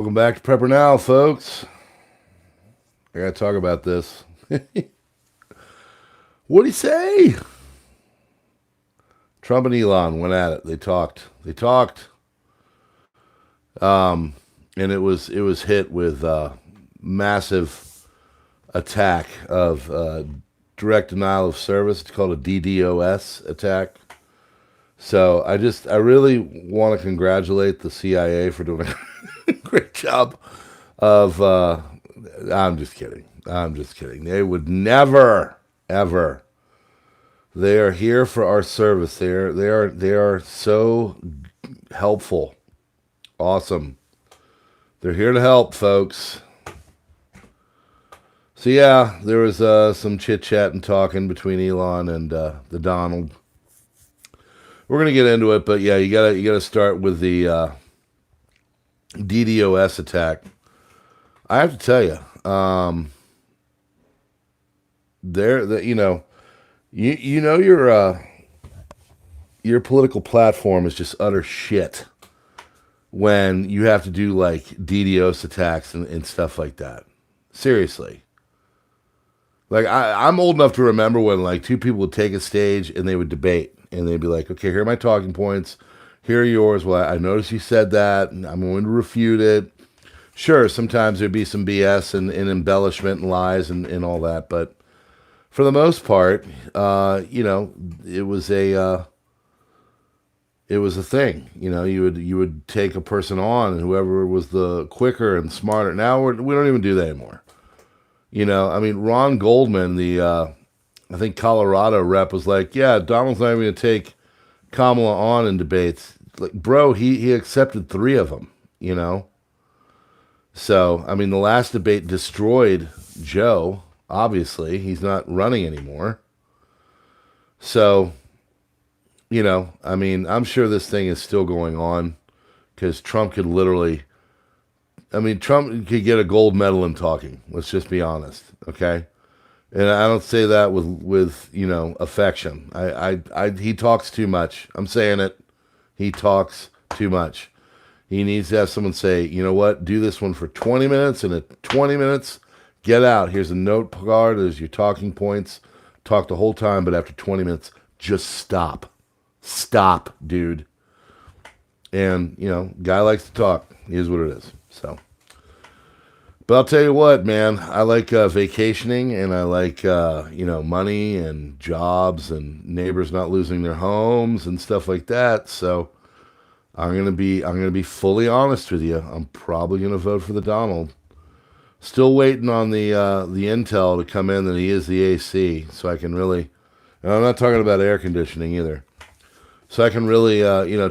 Welcome back to PrepperNow, folks. I gotta talk about this. What'd he say? Trump and Elon went at it. They talked. And it was hit with massive attack of direct denial of service. It's called a DDoS attack. So I really want to congratulate the CIA for doing a great job of. I'm just kidding. They would never, ever. They are here for our service. They are so helpful. Awesome. They're here to help, folks. So yeah, there was some chit chat and talking between Elon and the Donald. We're gonna get into it, but yeah, you gotta start with the DDoS attack. I have to tell you, your political platform is just utter shit when you have to do like DDoS attacks and stuff like that. Seriously. Like I'm old enough to remember when like two people would take a stage and they would debate and they'd be like, okay, here are my talking points. Here are yours. Well, I noticed you said that and I'm going to refute it. Sure, sometimes there'd be some BS and embellishment and lies and all that, but for the most part, it was a thing. You would take a person on, and whoever was the quicker and smarter. Now we don't even do that anymore. Ron Goldman, the I think Colorado rep, was like, "Yeah, Donald's not even going to take Kamala on in debates." Like, bro, he accepted 3 of them. So the last debate destroyed Joe. Obviously, he's not running anymore. So, I'm sure this thing is still going on because Trump could Trump could get a gold medal in talking. Let's just be honest, okay? And I don't say that with affection. He talks too much. I'm saying it. He talks too much. He needs to have someone say, you know what, do this one for 20 minutes, and at 20 minutes, get out. Here's a note card. There's your talking points. Talk the whole time, but after 20 minutes, just stop. Stop, dude. And, guy likes to talk. Here's what it is. So, but I'll tell you what, man. I like vacationing, and I like, money and jobs and neighbors not losing their homes and stuff like that. So, I'm gonna be fully honest with you. I'm probably gonna vote for the Donald. Still waiting on the intel to come in that he is the AC, so I can really. And I'm not talking about air conditioning either. So I can really,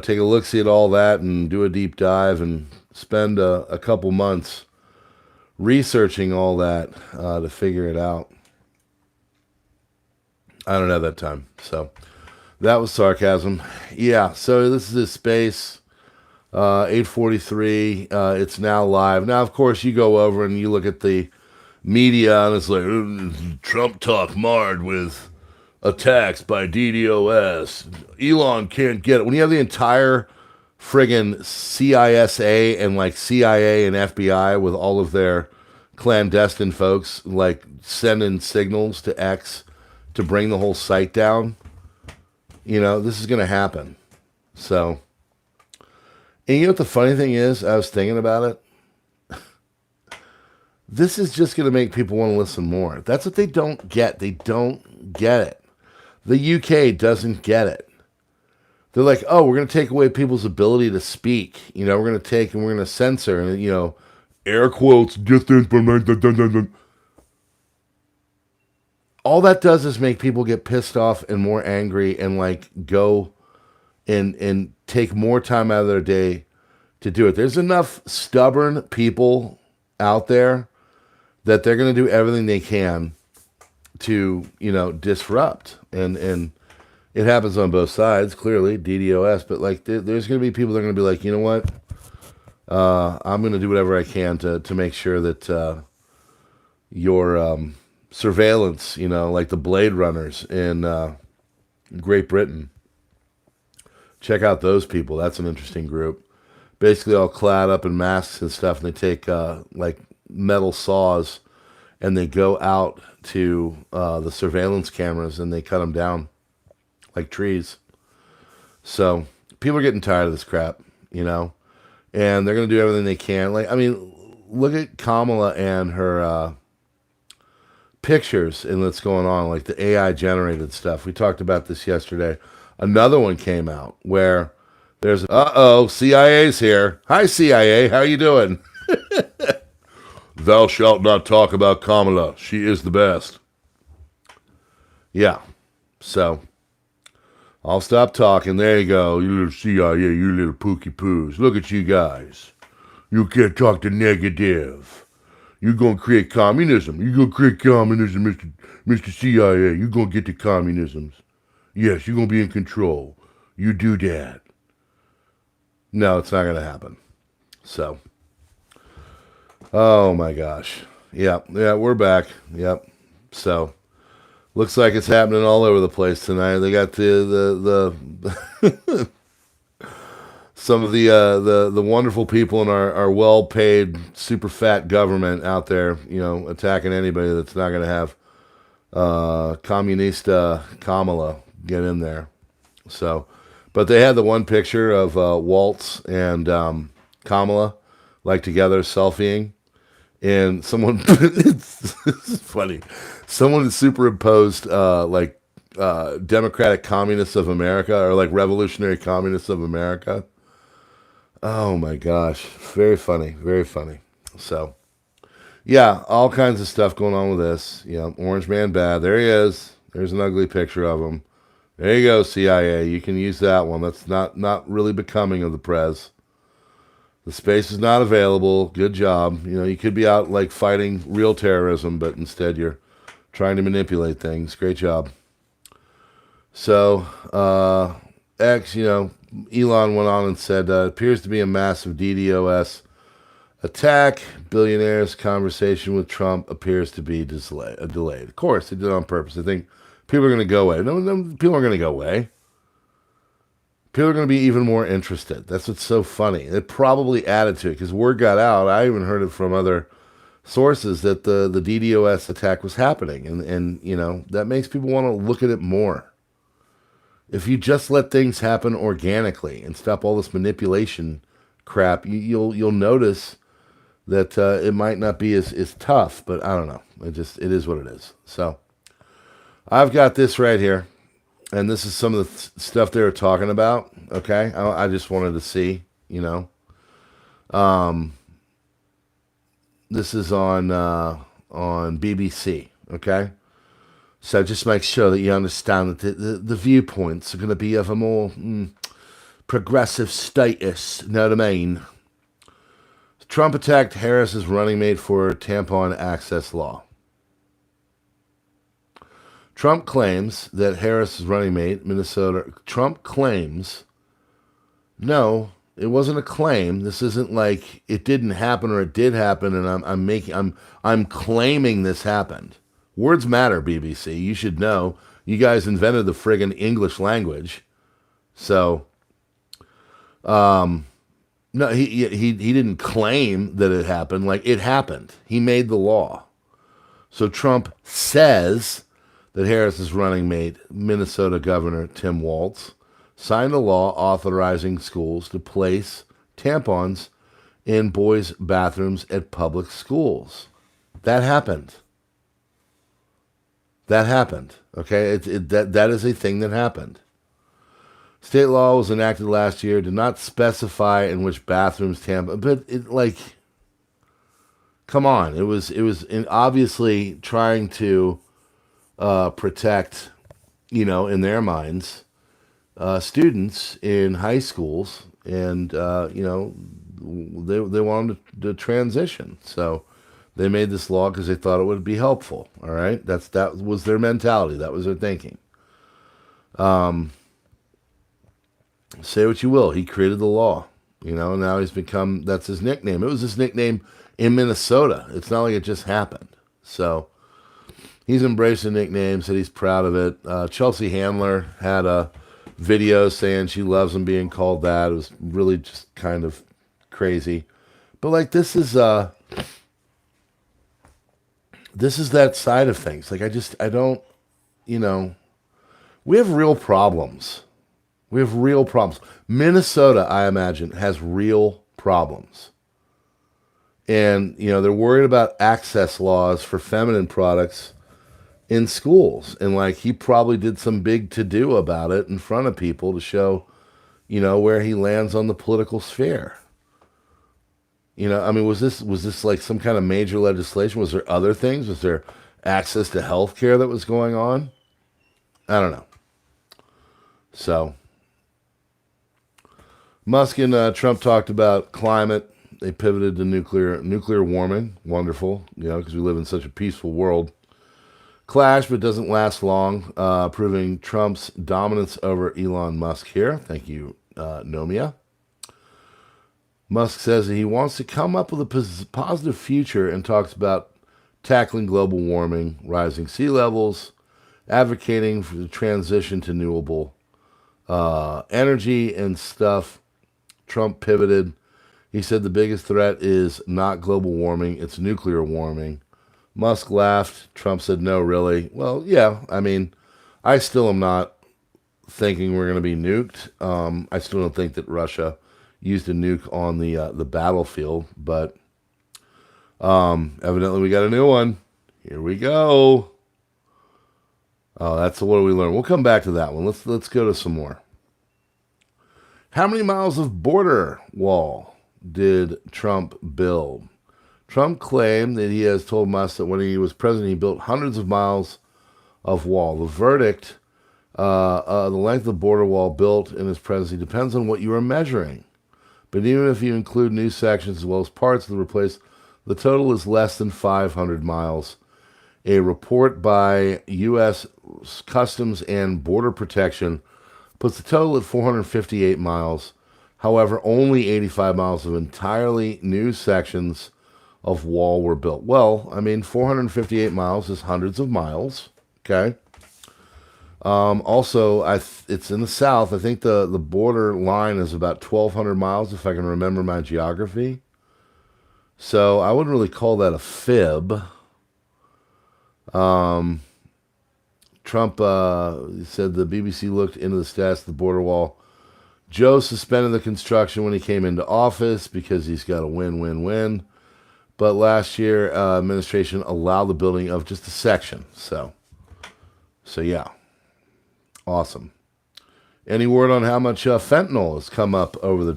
take a look, see at all that, and do a deep dive, and spend a couple months researching all that to figure it out. I don't have that time, so that was sarcasm. Yeah. So this is his space. 8:43. It's now live. Now, of course, you go over and you look at the media, and it's like Trump talk marred with attacks by DDoS. Elon can't get it. When you have the entire friggin' CISA and like CIA and FBI with all of their clandestine folks like sending signals to X to bring the whole site down, this is going to happen. So. And you know what the funny thing is? I was thinking about it. This is just going to make people want to listen more. That's what they don't get. They don't get it. The UK doesn't get it. They're like, oh, we're going to take away people's ability to speak. We're going to take and we're going to censor and, air quotes, disinformation. All that does is make people get pissed off and more angry and like go and take more time out of their day to do it. There's enough stubborn people out there that they're going to do everything they can to, disrupt. And it happens on both sides, clearly, DDoS. But like, there's going to be people that are going to be like, you know what? I'm going to do whatever I can to make sure that your surveillance, like the Blade Runners in Great Britain. Check out those people. That's an interesting group. basically all clad up in masks and stuff, and they take like metal saws and they go out to the surveillance cameras and they cut them down like trees. So people are getting tired of this crap, you know, and they're going to do everything they can. Like, I mean, look at Kamala and her pictures and what's going on, like the AI generated stuff. We talked about this yesterday. Another one came out where there's, CIA's here. Hi, CIA. How you doing? Thou shalt not talk about Kamala. She is the best. Yeah. So, I'll stop talking. There you go. You little CIA, you little pookie poos. Look at you guys. You can't talk the negative. You're going to create communism. You're going to create communism, Mr. CIA. You're going to get the communisms. Yes, you're going to be in control. You do that. No, it's not going to happen. So, oh my gosh. Yeah, we're back. Yep. So, looks like it's happening all over the place tonight. They got the some of the wonderful people in our well-paid, super fat government out there, you know, attacking anybody that's not going to have Communista Kamala get in there. So, but they had the one picture of Waltz and Kamala, like together, selfieing. And someone, it's funny, someone superimposed like Democratic Communists of America or like Revolutionary Communists of America. Oh my gosh, very funny, very funny. So, yeah, all kinds of stuff going on with this. Yeah, Orange Man bad. There he is. There's an ugly picture of him. There you go, CIA. You can use that one. That's not really becoming of the prez. The space is not available. Good job. You know, you could be out like fighting real terrorism, but instead you're trying to manipulate things. Great job. So, X, you know, Elon went on and said, appears to be a massive DDoS attack. Billionaire's conversation with Trump appears to be delayed. Of course, they did it on purpose. I think people are going to go away. No, people are going to go away. People are going to be even more interested. That's what's so funny. It probably added to it because word got out. I even heard it from other sources that the DDoS attack was happening. And you know, that makes people want to look at it more. If you just let things happen organically and stop all this manipulation crap, you'll notice that it might not be as tough, but I don't know. It is what it is. So I've got this right here, and this is some of the stuff they were talking about. Okay, I just wanted to see, you know. This is on BBC. Okay. So just make sure that you understand that the viewpoints are going to be of a more progressive status. Know what I mean? Trump attacked Harris's running mate for tampon access law. Trump claims that Harris's running mate, Minnesota. Trump claims. No, it wasn't a claim. This isn't like it didn't happen or it did happen, and I'm claiming this happened. Words matter, BBC. You should know. You guys invented the friggin' English language. So, no, he didn't claim that it happened. Like, it happened. He made the law. So Trump says that Harris's running mate, Minnesota Governor Tim Walz, signed a law authorizing schools to place tampons in boys' bathrooms at public schools. That happened. That happened, okay? That is a thing that happened. State law was enacted last year, did not specify in which bathrooms tampon, but it, like, come on. It was obviously trying to protect, you know, in their minds, students in high schools, and, you know, they wanted to transition, so they made this law because they thought it would be helpful. All right, that was their mentality. That was their thinking. Say what you will. He created the law. You know, now he's become. That's his nickname. It was his nickname in Minnesota. It's not like it just happened. So he's embraced the nickname. Said he's proud of it. Chelsea Handler had a video saying she loves him being called that. It was really just kind of crazy. But like this is that side of things. Like I don't, we have real problems. We have real problems. Minnesota, I imagine, has real problems. And, they're worried about access laws for feminine products in schools. And, like, he probably did some big to-do about it in front of people to show, where he lands on the political sphere. Was this like some kind of major legislation? Was there other things? Was there access to health care that was going on? I don't know. So, Musk and Trump talked about climate. They pivoted to nuclear warming. Wonderful, because we live in such a peaceful world. Clash, but doesn't last long, proving Trump's dominance over Elon Musk here. Thank you, Nomia. Musk says that he wants to come up with a positive future and talks about tackling global warming, rising sea levels, advocating for the transition to renewable energy and stuff. Trump pivoted. He said the biggest threat is not global warming, it's nuclear warming. Musk laughed. Trump said, no, really. Well, yeah, I still am not thinking we're going to be nuked. I still don't think that Russia used a nuke on the battlefield, but evidently we got a new one. Here we go. Oh, that's what we learned. We'll come back to that one. Let's go to some more. How many miles of border wall did Trump build? Trump claimed that he has told Musk that when he was president, he built hundreds of miles of wall. The verdict, the length of the border wall built in his presidency depends on what you are measuring. But even if you include new sections as well as parts of the replaced, the total is less than 500 miles. A report by U.S. Customs and Border Protection puts the total at 458 miles. However, only 85 miles of entirely new sections of wall were built. Well, 458 miles is hundreds of miles. Okay. Also, it's in the south. I think the border line is about 1,200 miles, if I can remember my geography. So I wouldn't really call that a fib. Trump said the BBC looked into the stats of the border wall. Joe suspended the construction when he came into office because he's got a win-win-win. But last year, administration allowed the building of just a section. So yeah. Awesome. Any word on how much fentanyl has come up over the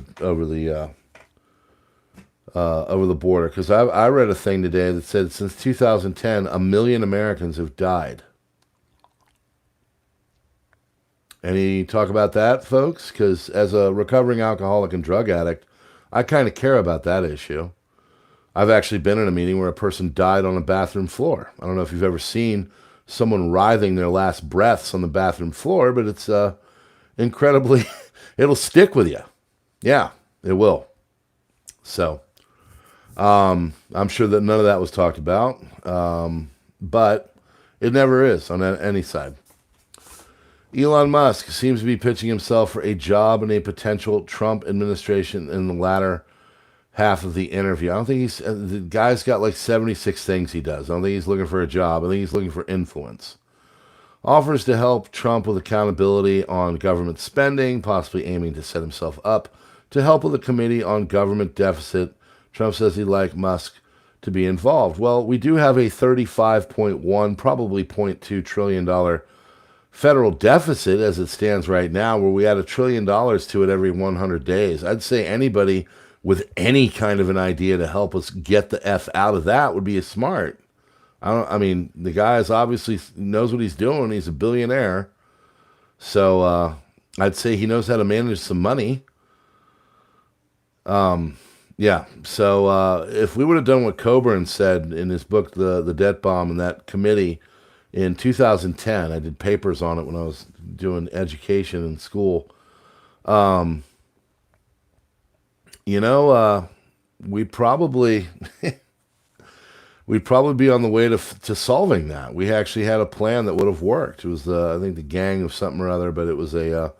border? Because I read a thing today that said since 2010, 1 million Americans have died. Any talk about that, folks? Because as a recovering alcoholic and drug addict, I kind of care about that issue. I've actually been in a meeting where a person died on a bathroom floor. I don't know if you've ever seen someone writhing their last breaths on the bathroom floor, but it's incredibly, it'll stick with you. Yeah, it will. So, I'm sure that none of that was talked about, but it never is on any side. Elon Musk seems to be pitching himself for a job in a potential Trump administration in the latter half of the interview. I don't think the guy's got like 76 things he does. I don't think he's looking for a job. I think he's looking for influence. Offers to help Trump with accountability on government spending, possibly aiming to set himself up to help with a committee on government deficit. Trump says he'd like Musk to be involved. Well, we do have a $35.1, probably $0.2 trillion federal deficit as it stands right now, where we add $1 trillion to it every 100 days. I'd say anybody with any kind of an idea to help us get the F out of that would be smart. The guy obviously knows what he's doing. He's a billionaire. So I'd say he knows how to manage some money. Yeah. So if we would have done what Coburn said in his book, The Debt Bomb, in that committee in 2010, I did papers on it when I was doing education in school. We'd probably be on the way to solving that. We actually had a plan that would have worked. It was I think the gang of something or other, but it was a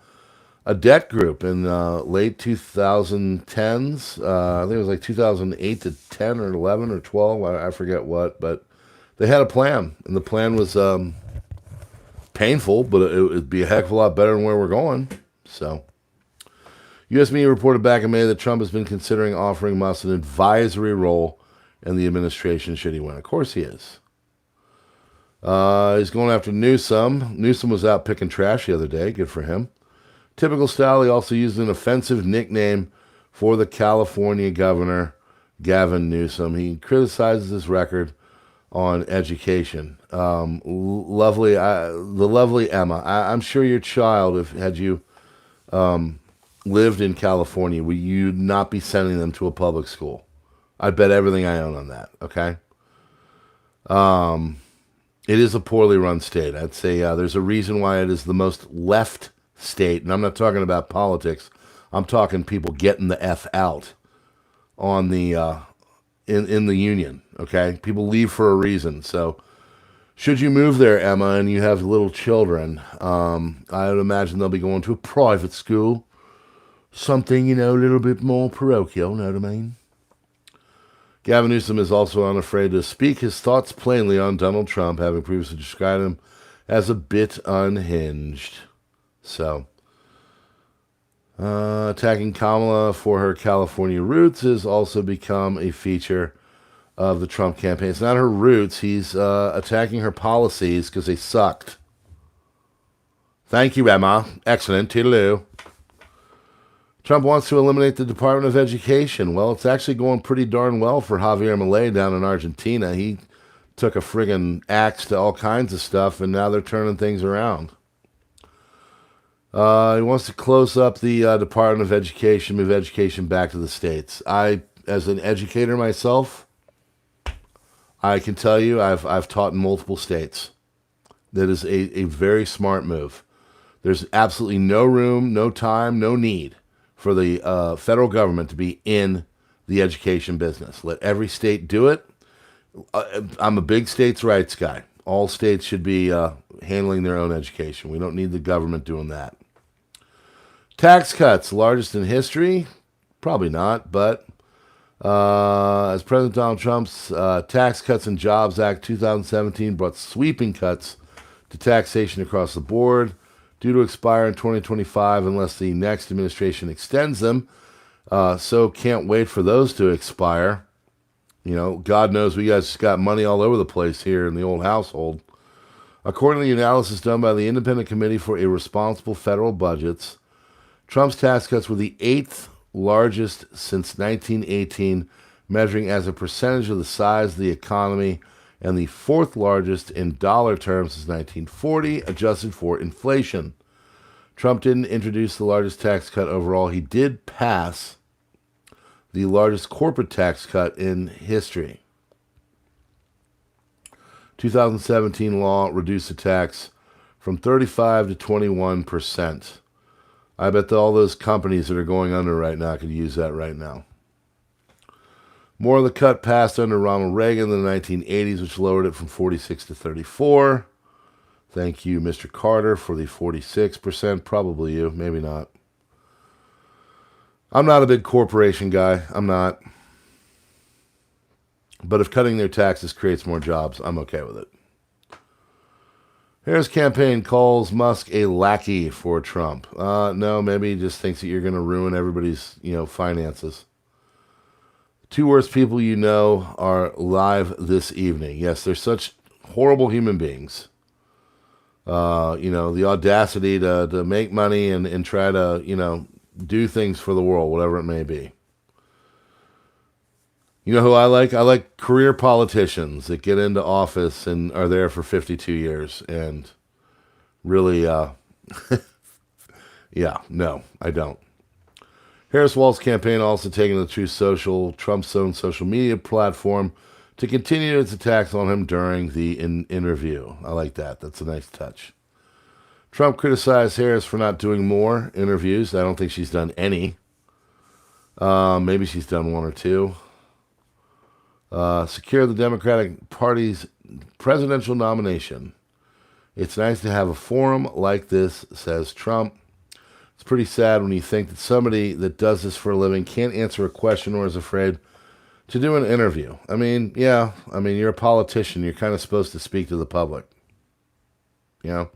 a debt group in late 2010s. I think it was like 2008 to 10 or 11 or 12. I forget what, but they had a plan, and the plan was painful, but it would be a heck of a lot better than where we're going. So, U.S. media reported back in May that Trump has been considering offering Musk an advisory role in the administration should he win. Of course he is. He's going after Newsom. Newsom was out picking trash the other day. Good for him. Typical style, he also used an offensive nickname for the California governor, Gavin Newsom. He criticizes his record on education. The lovely Emma. I'm sure your child, had you lived in California, would you not be sending them to a public school? I'd bet everything I own on that, okay? It is a poorly run state. I'd say there's a reason why it is the most left state, and I'm not talking about politics. I'm talking people getting the F out on the in the union, okay? People leave for a reason. So should you move there, Emma, and you have little children, I would imagine they'll be going to a private school. Something, a little bit more parochial, know what I mean? Gavin Newsom is also unafraid to speak his thoughts plainly on Donald Trump, having previously described him as a bit unhinged. So, attacking Kamala for her California roots has also become a feature of the Trump campaign. It's not her roots. He's attacking her policies because they sucked. Thank you, Emma. Excellent. Toodaloo. Trump wants to eliminate the Department of Education. Well, it's actually going pretty darn well for Javier Milei down in Argentina. He took a friggin' axe to all kinds of stuff, and now they're turning things around. He wants to close up the Department of Education, move education back to the states. I, as an educator myself, I can tell you I've taught in multiple states. That is a very smart move. There's absolutely no room, no time, no need for the federal government to be in the education business. Let every state do it. I'm a big states' rights guy. All states should be handling their own education. We don't need the government doing that. Tax cuts, largest in history? Probably not, but as President Donald Trump's Tax Cuts and Jobs Act 2017 brought sweeping cuts to taxation across the board, due to expire in 2025 unless the next administration extends them. So can't wait for those to expire. God knows we guys got money all over the place here in the old household. According to the analysis done by the Independent Committee for Irresponsible Federal Budgets, Trump's tax cuts were the 8th largest since 1918, measuring as a percentage of the size of the economy, and the 4th largest in dollar terms since 1940, adjusted for inflation. Trump didn't introduce the largest tax cut overall. He did pass the largest corporate tax cut in history. 2017 law reduced the tax from 35 to 21%. I bet that all those companies that are going under right now could use that right now. More of the cut passed under Ronald Reagan in the 1980s, which lowered it from 46 to 34. Thank you, Mr. Carter, for the 46%. Probably you, maybe not. I'm not a big corporation guy. I'm not. But if cutting their taxes creates more jobs, I'm okay with it. Harris' campaign calls Musk a lackey for Trump. No, maybe he just thinks that you're going to ruin everybody's, finances. Two worst people you know are live this evening. Yes, they're such horrible human beings. The audacity to make money and try to, do things for the world, whatever it may be. You know who I like? I like career politicians that get into office and are there for 52 years and really, no, I don't. Harris Wall's campaign also taking the Truth Social, Trump's own social media platform, to continue its attacks on him during the interview. I like that. That's a nice touch. Trump criticized Harris for not doing more interviews. I don't think she's done any. Maybe she's done one or two. Secure the Democratic Party's presidential nomination. It's nice to have a forum like this, says Trump. It's pretty sad when you think that somebody that does this for a living can't answer a question or is afraid to do an interview. I mean, yeah, I mean, you're a politician. You're kind of supposed to speak to the public. You know?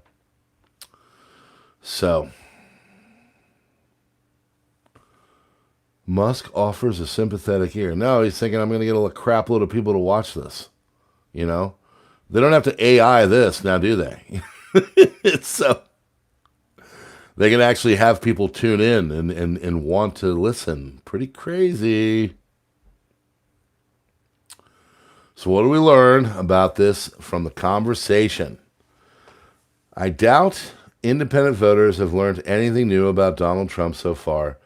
So, Musk offers a sympathetic ear. No, he's thinking, I'm going to get a crap load of people to watch this. You know? They don't have to AI this now, do they? So, they can actually have people tune in and want to listen. Pretty crazy. So what do we learn about this from the conversation? I doubt independent voters have learned anything new about Donald Trump so far,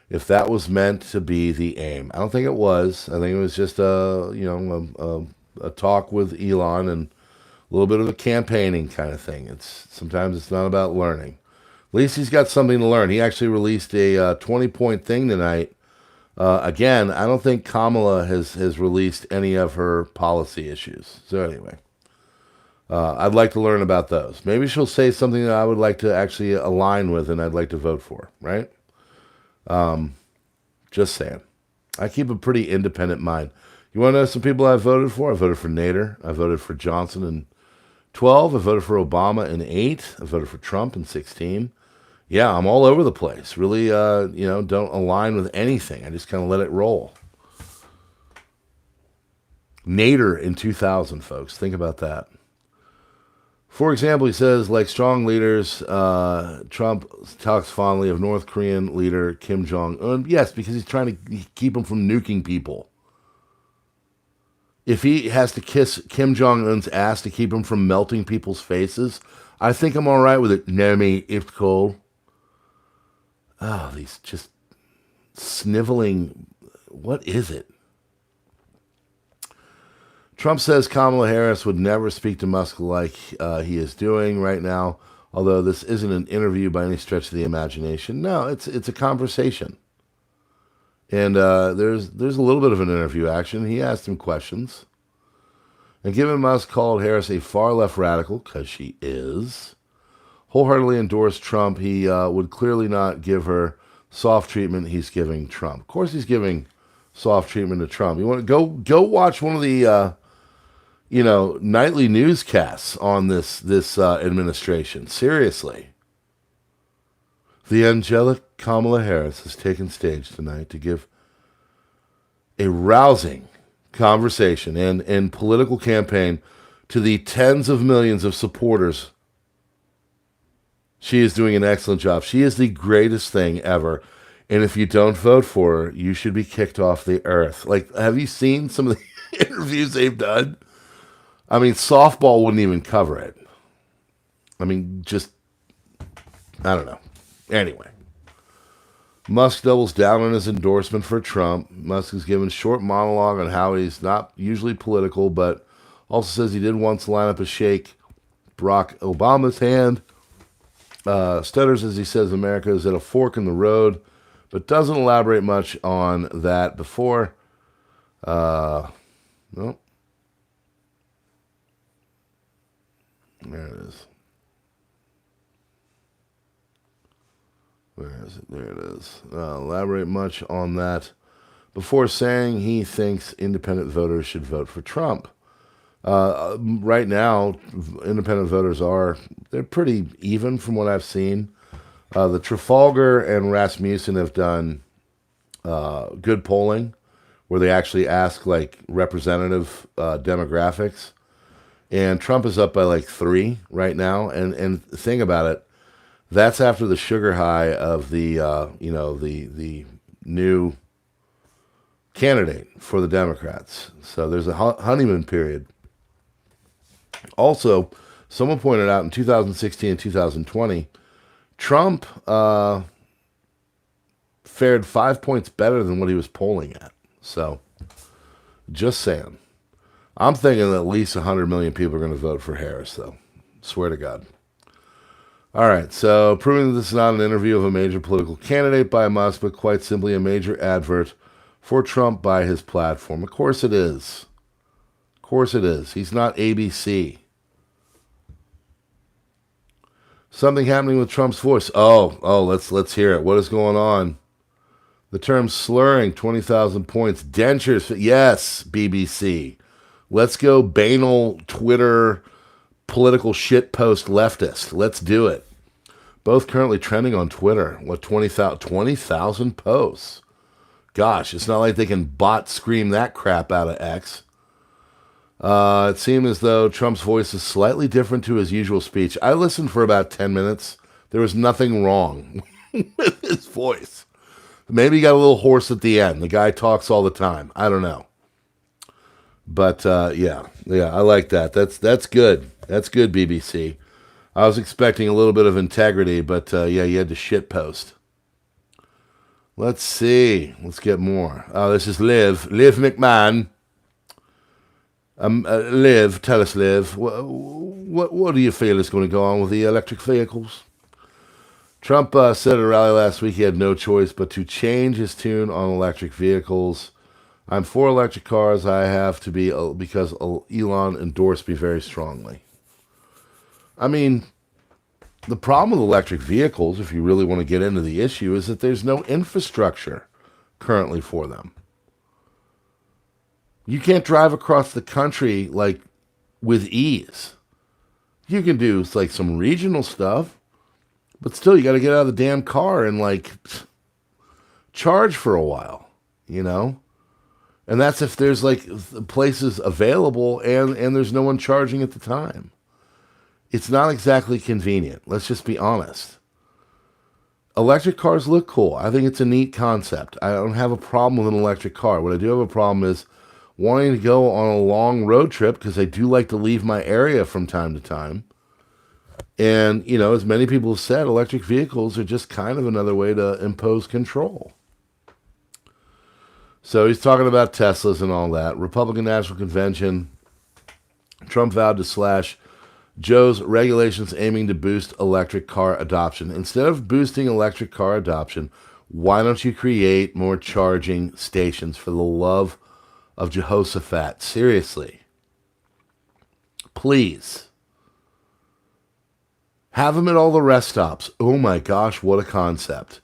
if that was meant to be the aim. I don't think it was. I think it was just a talk with Elon and a little bit of a campaigning kind of thing. Sometimes it's not about learning. At least he's got something to learn. He actually released a 20-point thing tonight. Again, I don't think Kamala has released any of her policy issues. So anyway, I'd like to learn about those. Maybe she'll say something that I would like to actually align with and I'd like to vote for, right? Just saying. I keep a pretty independent mind. You want to know some people I voted for? I voted for Nader. I voted for Johnson in 12. I voted for Obama in 8. I voted for Trump in 16. Yeah, I'm all over the place. Really, don't align with anything. I just kind of let it roll. Nader in 2000, folks. Think about that. For example, he says, like strong leaders, Trump talks fondly of North Korean leader Kim Jong-un. Yes, because he's trying to keep him from nuking people. If he has to kiss Kim Jong-un's ass to keep him from melting people's faces, I think I'm all right with it. No, me, it's cold. Oh, these just sniveling. What is it? Trump says Kamala Harris would never speak to Musk like he is doing right now, although this isn't an interview by any stretch of the imagination. No, it's a conversation. And there's a little bit of an interview action. He asked him questions. And given Musk called Harris a far left radical, because she is, wholeheartedly endorsed Trump, he would clearly not give her soft treatment he's giving Trump. Of course he's giving soft treatment to Trump. You want to go watch one of the nightly newscasts on this administration. Seriously. The angelic Kamala Harris has taken stage tonight to give a rousing conversation and political campaign to the tens of millions of supporters. She is doing an excellent job. She is the greatest thing ever. And if you don't vote for her, you should be kicked off the earth. Like, have you seen some of the interviews they've done? I mean, softball wouldn't even cover it. I mean, just, I don't know. Anyway. Musk doubles down on his endorsement for Trump. Musk is given a short monologue on how he's not usually political, but also says he did once line up a shake Barack Obama's hand. Stutters as he says America is at a fork in the road, but doesn't elaborate much on that before. No. There it is. Where is it? There it is. Elaborate much on that before saying he thinks independent voters should vote for Trump. Right now, independent voters they're pretty even from what I've seen. The Trafalgar and Rasmussen have done good polling where they actually ask like representative demographics. And Trump is up by like 3 right now. And the thing about it, that's after the sugar high of the new candidate for the Democrats. So there's a honeymoon period. Also, someone pointed out in 2016 and 2020, Trump fared 5 points better than what he was polling at. So, just saying. I'm thinking at least 100 million people are going to vote for Harris, though. Swear to God. All right, so proving that this is not an interview of a major political candidate by Musk, but quite simply a major advert for Trump by his platform. Of course it is. Of course it is. He's not ABC. Something happening with Trump's voice. Oh, let's hear it. What is going on? The term slurring, 20,000 points. Dentures, yes, BBC. Let's go banal Twitter political shitpost leftist. Let's do it. Both currently trending on Twitter. What, 20,000 posts? Gosh, it's not like they can bot scream that crap out of X. It seemed as though Trump's voice is slightly different to his usual speech. I listened for about 10 minutes. There was nothing wrong with his voice. Maybe he got a little hoarse at the end. The guy talks all the time. I don't know. But, yeah, I like that. That's good. That's good, BBC. I was expecting a little bit of integrity, but, yeah, you had to shitpost. Let's see. Let's get more. Oh, this is Liv McMahon. Liv, tell us, Liv, what do you feel is going to go on with the electric vehicles? Trump said at a rally last week he had no choice but to change his tune on electric vehicles. I'm for electric cars. I have to be because Elon endorsed me very strongly. I mean, the problem with electric vehicles, if you really want to get into the issue, is that there's no infrastructure currently for them. You can't drive across the country like with ease. You can do like some regional stuff, but still you got to get out of the damn car and like charge for a while, you know? And that's if there's like places available and there's no one charging at the time. It's not exactly convenient. Let's just be honest. Electric cars look cool. I think it's a neat concept. I don't have a problem with an electric car. What I do have a problem is wanting to go on a long road trip because I do like to leave my area from time to time. And, you know, as many people have said, electric vehicles are just kind of another way to impose control. So he's talking about Teslas and all that. Republican National Convention. Trump vowed to slash Joe's regulations aiming to boost electric car adoption. Instead of boosting electric car adoption, why don't you create more charging stations for the love of Jehoshaphat? Seriously. Please. Have them at all the rest stops. Oh my gosh, what a concept.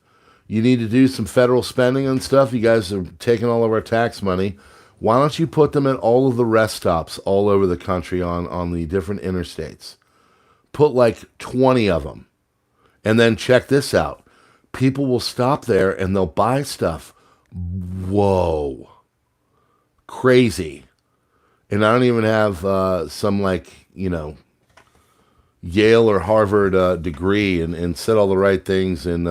You need to do some federal spending and stuff. You guys are taking all of our tax money. Why don't you put them at all of the rest stops all over the country on the different interstates? Put like 20 of them. And then check this out. People will stop there and they'll buy stuff. Whoa. Crazy. And I don't even have some like, you know, Yale or Harvard degree and said all the right things in,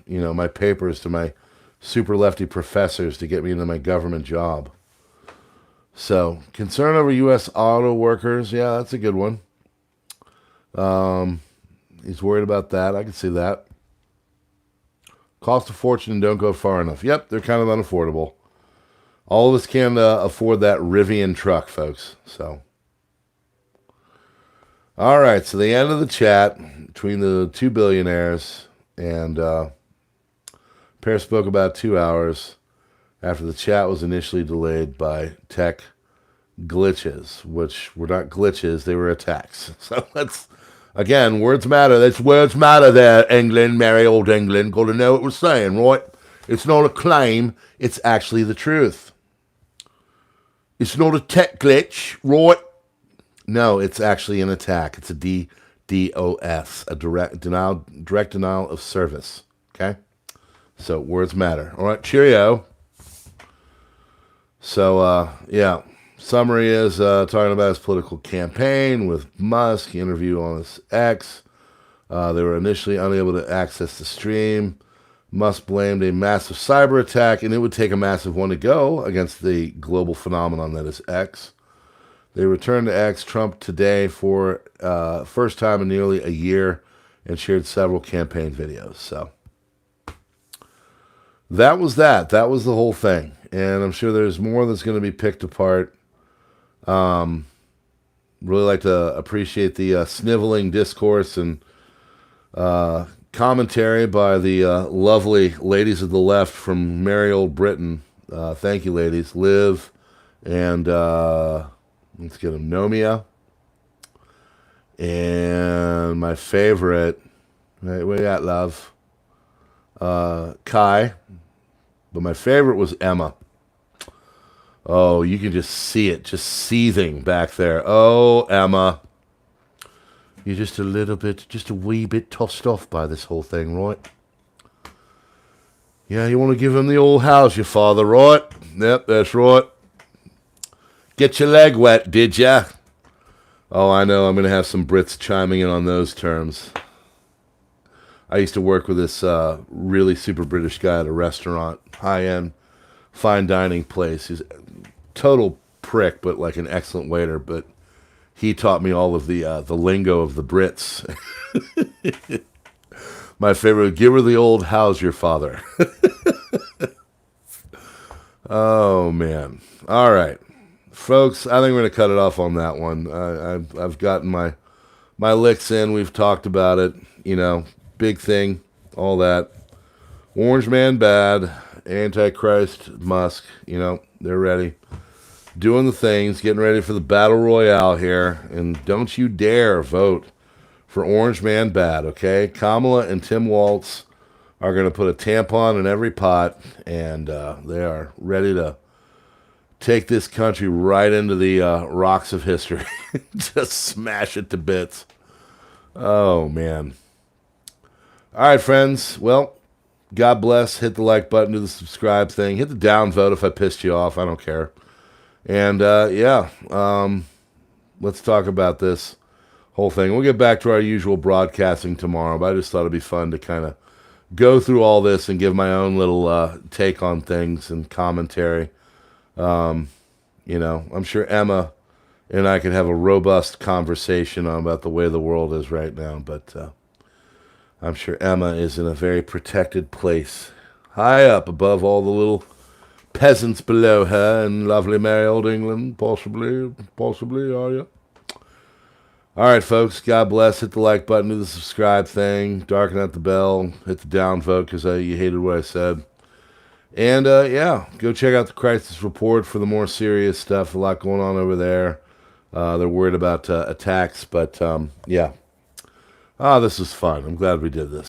you know, my papers to my super lefty professors to get me into my government job. So, concern over U.S. auto workers. Yeah, that's a good one. He's worried about that. I can see that. Cost a fortune and don't go far enough. Yep, they're kind of unaffordable. All of us can't afford that Rivian truck, folks. So, all right. So the end of the chat between the two billionaires and pair spoke about 2 hours after the chat was initially delayed by tech glitches, which were not glitches, they were attacks. So let's, again, words matter. That's words matter there, England, merry old England. Got to know what we're saying, right? It's not a claim, it's actually the truth. It's not a tech glitch, right? No, it's actually an attack. It's a DDoS, a direct denial of service. Okay? So words matter. All right, cheerio. So, yeah, summary is talking about his political campaign with Musk, interview on his X. They were initially unable to access the stream. Musk blamed a massive cyber attack, and it would take a massive one to go against the global phenomenon that is X. They returned to X, Trump today for first time in nearly a year, and shared several campaign videos. So that was that. That was the whole thing. And I'm sure there's more that's going to be picked apart. Really like to appreciate the sniveling discourse and commentary by the lovely ladies of the left from merry old Britain. Thank you, ladies. Liv and let's get them, Nomia. And my favorite, Right, where you at, love? Kai. But my favorite was Emma. Oh, you can just see it, just seething back there. Oh, Emma. You're just a little bit, just a wee bit tossed off by this whole thing, right? Yeah, you want to give him the old how's your father, right? Yep, that's right. Get your leg wet, did ya? Oh, I know, I'm going to have some Brits chiming in on those terms. I used to work with this really super British guy at a restaurant, high-end, fine dining place. He's a total prick, but like an excellent waiter. But he taught me all of the lingo of the Brits. My favorite, give her the old how's your father. Oh, man. All right. Folks, I think we're going to cut it off on that one. I've gotten my licks in. We've talked about it, you know. Big thing, all that. Orange Man bad, Antichrist Musk, you know, they're ready. Doing the things, getting ready for the battle royale here. And don't you dare vote for Orange Man bad, okay? Kamala and Tim Walz are going to put a tampon in every pot, and they are ready to take this country right into the rocks of history. Just smash it to bits. Oh, man. All right, friends. Well, God bless. Hit the like button, do the subscribe thing. Hit the down vote if I pissed you off. I don't care. And, yeah, let's talk about this whole thing. We'll get back to our usual broadcasting tomorrow, but I just thought it'd be fun to kind of go through all this and give my own little take on things and commentary. You know, I'm sure Emma and I could have a robust conversation about the way the world is right now, but I'm sure Emma is in a very protected place, high up above all the little peasants below her in lovely merry old England. Possibly, are you? All right, folks, God bless. Hit the like button, do the subscribe thing, darken out the bell, hit the down vote because you hated what I said. And, yeah, go check out the Crisis Report for the more serious stuff. A lot going on over there. They're worried about attacks, but, yeah. This was fun. I'm glad we did this.